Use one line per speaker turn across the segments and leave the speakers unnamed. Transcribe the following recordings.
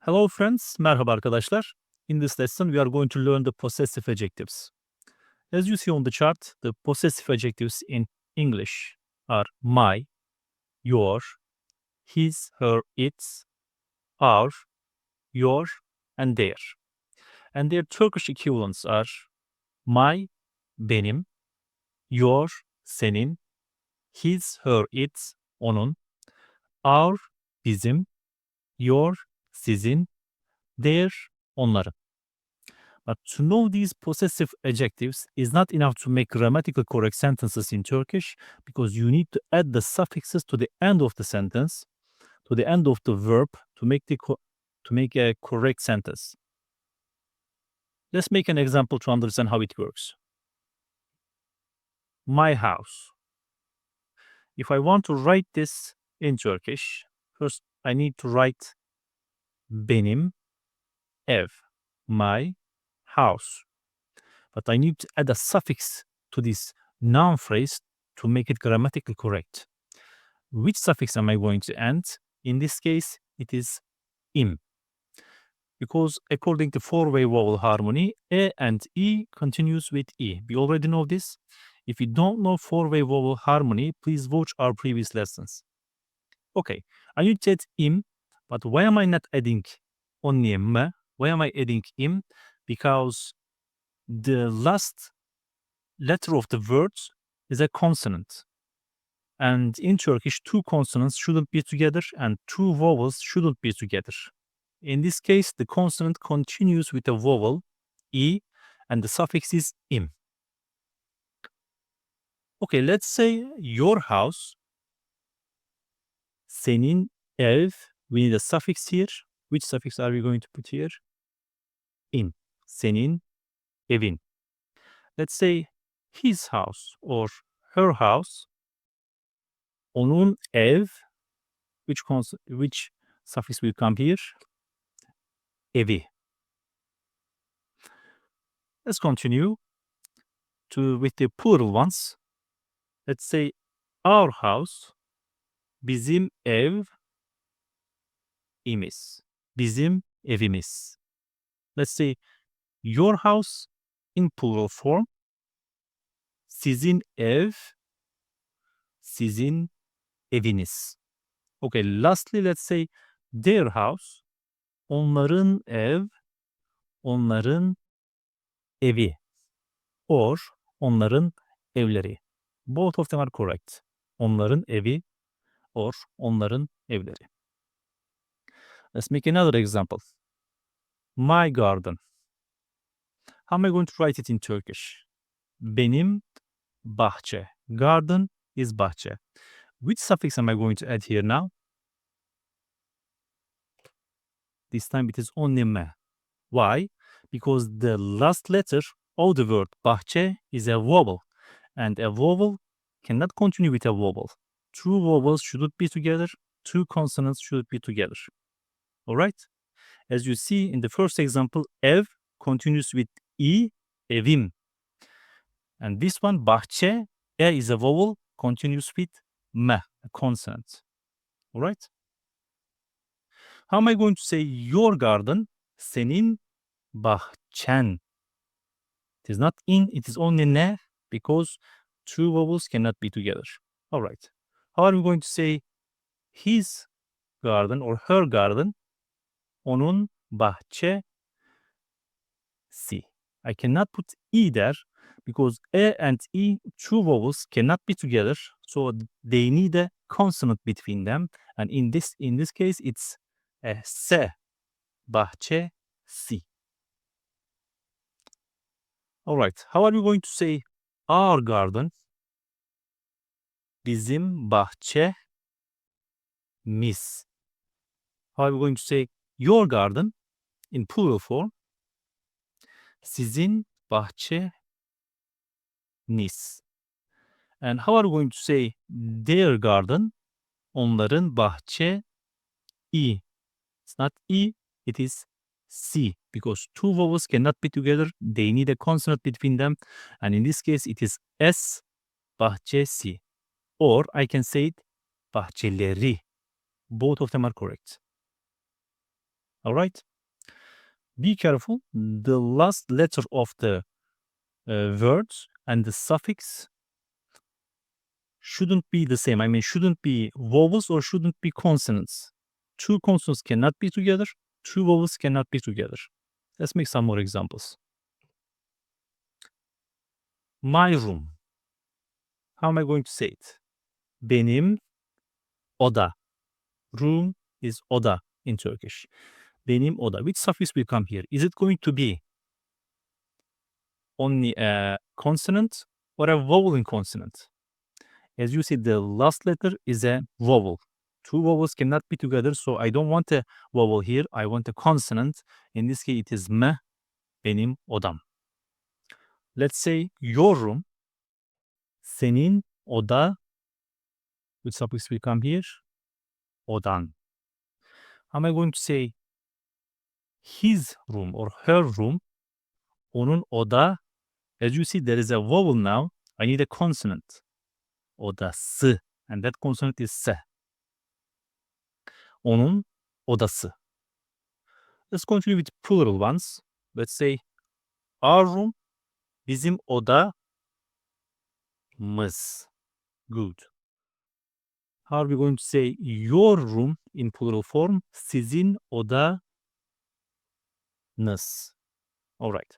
Hello friends, merhaba arkadaşlar. In this lesson we are going to learn the possessive adjectives. As you see on the chart, the possessive adjectives in English are my, your, his, her, its, our, your, and their. And their Turkish equivalents are my, benim, your, senin, his, her, its, onun, our, bizim, your, sizin, their, onların. But to know these possessive adjectives is not enough to make grammatically correct sentences in Turkish because you need to add the suffixes to the end of the sentence, to the end of the verb to make a correct sentence. Let's make an example to understand how it works. My house. If I want to write this in Turkish, first I need to write benim ev, my house. But I need to add a suffix to this noun phrase to make it grammatically correct. Which suffix am I going to add? In this case, it is im. Because according to four-way vowel harmony, e and e continues with e. We already know this. If you don't know four-way vowel harmony, please watch our previous lessons. Okay, I need to add im, but why am I not adding only m? Why am I adding im? Because the last letter of the word is a consonant. And in Turkish, two consonants shouldn't be together and two vowels shouldn't be together. In this case, the consonant continues with a vowel, e, and the suffix is im. Okay, let's say your house, senin ev, we need a suffix here. Which suffix are we going to put here? In. Senin evin. Let's say his house or her house, onun ev, which suffix will come here? Evi. Let's continue with the plural ones. Let's say our house, bizim ev imiz. Bizim evimiz. Let's say your house in plural form. Sizin ev, sizin eviniz. Okay, lastly, let's say their house, onların ev, onların evi. Or onların evleri. Both of them are correct. Onların evi or onların evleri. Let's make another example. My garden. How am I going to write it in Turkish? Benim bahçe. Garden is bahçe. Which suffix am I going to add here now? This time it is only me. Why? Because the last letter of the word bahçe is a vowel. And a vowel cannot continue with a vowel. Two vowels shouldn't be together. Two consonants should be together. Alright? As you see in the first example, ev continues with e, evim. And this one, bahçe, e is a vowel, continues with me, a consonant. Alright? How am I going to say your garden? Senin bahçen. It is not in, it is only ne, because two vowels cannot be together. Alright. How are we going to say his garden or her garden? Onun bahçesi. I cannot put e there because e and e, two vowels, cannot be together. So they need a consonant between them. And in this case, it's a se. Bahçesi. Alright. How are we going to say our garden? Bizim bahçemiz. How are we going to say your garden in plural form? Sizin bahçeniz. And how are we going to say their garden? Onların bahçe i. It's not e, it is c. Because two vowels cannot be together. They need a consonant between them. And in this case, it is s, bahçesi. Or I can say it bahçeleri. Both of them are correct. Alright? Be careful. The last letter of the words and the suffix shouldn't be the same. I mean, shouldn't be vowels or shouldn't be consonants. Two consonants cannot be together. Two vowels cannot be together. Let's make some more examples. My room. How am I going to say it? Benim oda. Room is oda in Turkish. Benim oda. Which suffix will come here? Is it going to be only a consonant or a vowel in consonant? As you see, the last letter is a vowel. Two vowels cannot be together, so I don't want a vowel here. I want a consonant. In this case, it is me, benim odam. Let's say your room, senin oda. Which suffix will come here? Odan. How am I going to say his room or her room? Onun oda. As you see, there is a vowel now. I need a consonant. Odası. And that consonant is se. Onun odası. Let's continue with plural ones. Let's say our room, bizim odamız. Good. How are we going to say your room in plural form? Sizin odanız. All right.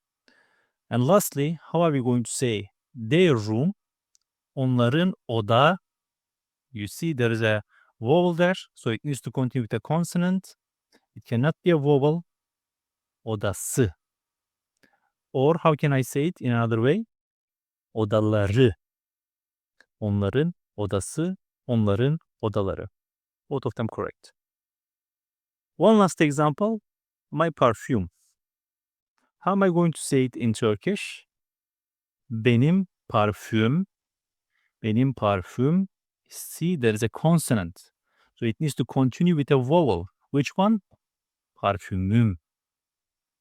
And lastly, how are we going to say their room? Onların oda. You see there is a vowel there, so it needs to continue with a consonant. It cannot be a vowel. Odası. Or how can I say it in another way? Odaları. Onların odası, onların odaları. Both of them correct. One last example, my perfume. How am I going to say it in Turkish? Benim parfüm. Benim parfüm. See, there is a consonant. So it needs to continue with a vowel. Which one? Parfümüm.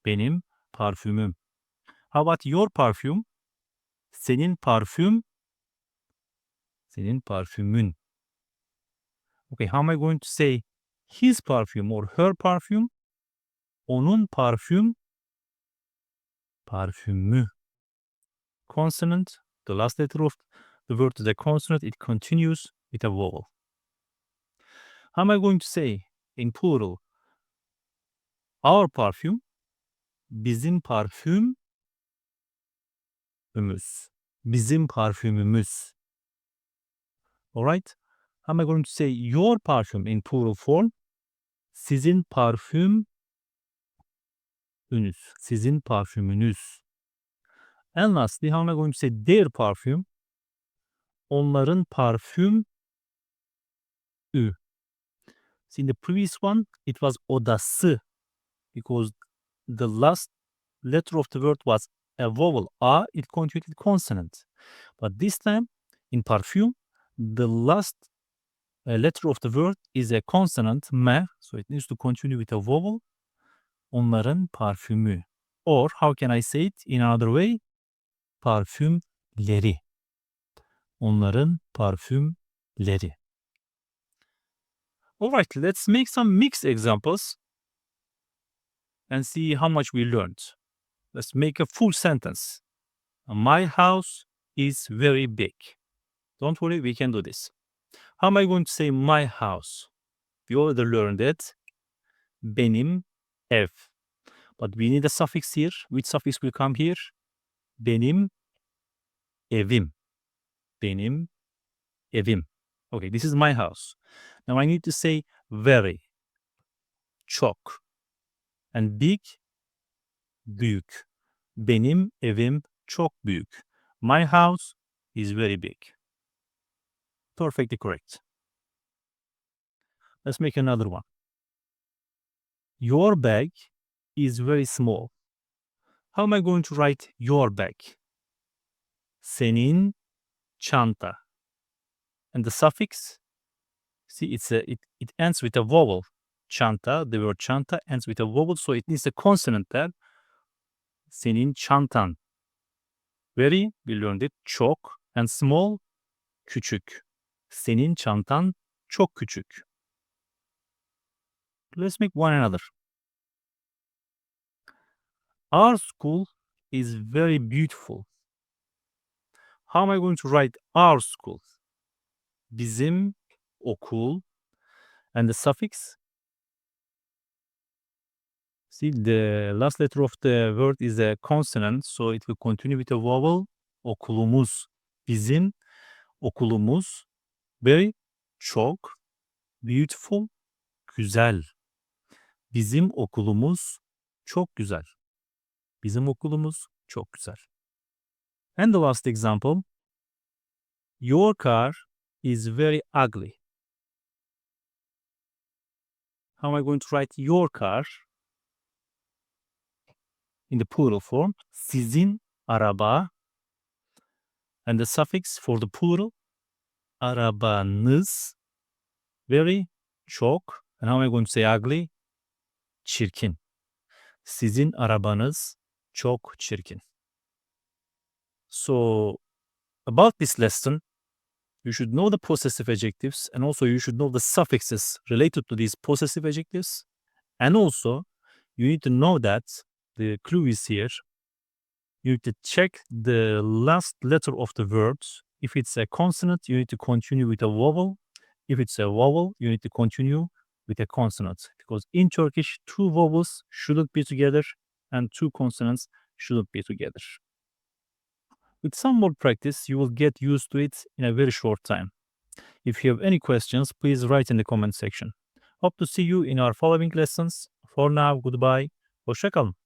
Benim parfümüm. How about your perfume? Senin parfüm. Senin parfümün. Okay, how am I going to say his perfume or her perfume? Onun parfüm. Parfümü. Consonant. The last letter of the word is a consonant. It continues with a vowel. How am I going to say in plural? Our perfume. Bizim parfümümüz. Bizim parfümümüz. Alright? How am I going to say your perfume in plural form? Sizin parfümünüz. Sizin parfümünüz. And lastly, how am I going to say their perfume? Onların parfümü. See, in the previous one, it was odası because the last letter of the word was a vowel a, it continued with consonant. But this time, in perfume, the last letter of the word is a consonant me, so it needs to continue with a vowel. Onların parfümü. Or how can I say it in another way? Parfümleri. Onların parfümleri. Alright, let's make some mixed examples and see how much we learned. Let's make a full sentence. My house is very big. Don't worry, we can do this. How am I going to say my house? We already learned it. Benim ev. But we need a suffix here. Which suffix will come here? Benim evim. Benim evim. Okay, this is my house. Now I need to say very. Çok. And big, büyük. Benim evim çok büyük. My house is very big. Perfectly correct. Let's make another one. Your bag is very small. How am I going to write your bag? Senin çanta. And the suffix, see, it ends with a vowel. Çanta, the word çanta ends with a vowel, so it needs a consonant there. Senin çantan. Very, we learned it, çok, and small, küçük. Senin çantan çok küçük. Let's make one another. Our school is very beautiful. How am I going to write our school? Bizim okul. And the suffix? See, the last letter of the word is a consonant, so it will continue with a vowel. Okulumuz. Bizim okulumuz. Very, çok, beautiful, güzel. Bizim okulumuz çok güzel. Bizim okulumuz çok güzel. And the last example. Your car is very ugly. How am I going to write your car? In the plural form. Sizin araba. And the suffix for the plural. Arabanız. Very, çok. And how am I going to say ugly? Çirkin. Sizin arabanız çok çirkin. So, about this lesson, you should know the possessive adjectives, and also you should know the suffixes related to these possessive adjectives. And also, you need to know that the clue is here. You need to check the last letter of the words. If it's a consonant, you need to continue with a vowel. If it's a vowel, you need to continue with a consonant. Because in Turkish, two vowels shouldn't be together and two consonants shouldn't be together. With some more practice, you will get used to it in a very short time. If you have any questions, please write in the comment section. Hope to see you in our following lessons. For now, goodbye. Hoşça kalın.